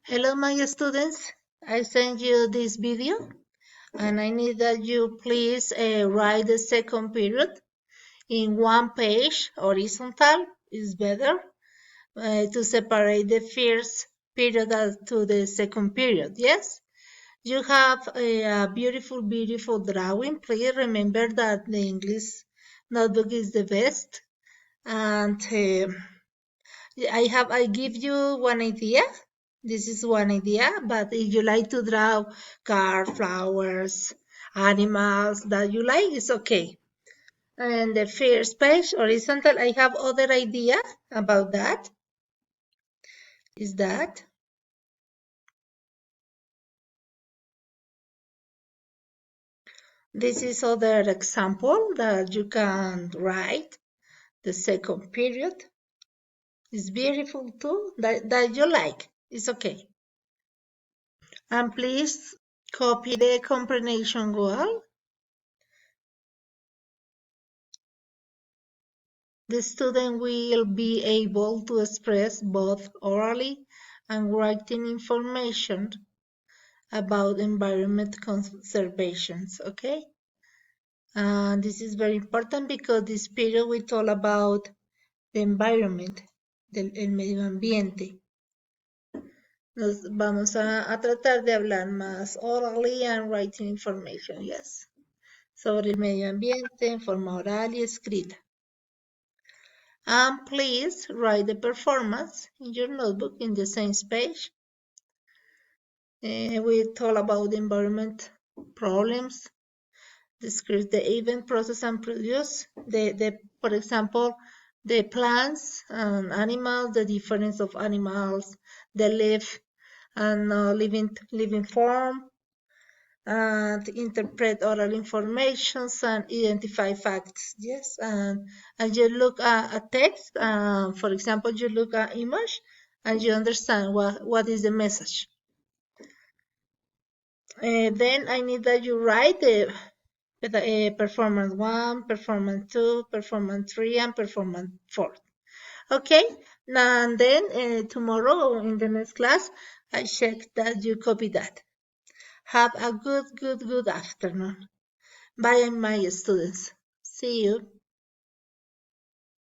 Hello, my students. I sent you this video and I need that you please write the second period in one page. Horizontal is better to separate the first period to the second period. Yes, you have a beautiful, beautiful drawing. Please remember that the English notebook is the best. And I give you one idea. This is one idea, but if you like to draw car, flowers, animals that you like, it's okay. And the first page, horizontal, I have other idea about that. Is that this is other example that you can write. The second period is beautiful too. That you like. It's okay. And please copy the comprehension goal. The student will be able to express both orally and writing information about environment conservation, okay? And this is very important because this period we talk about the environment, el medio ambiente. Nos vamos a tratar de hablar más orally and writing information, yes. Sobre el medio ambiente en forma oral y escrita. And please write the performance in your notebook in the same page. We talk about the environment problems, describe the event, process, and produce. For example, the plants and animals, the difference of animals, the live and living form, and interpret oral information and identify facts. Yes, and you look at a text. For example, you look at image, and you understand what is the message. Then I need that you write the performance 1, performance 2, performance 3, and performance 4. Okay, and then tomorrow in the next class, I check that you copy that. Have a good afternoon. Bye, my students. See you.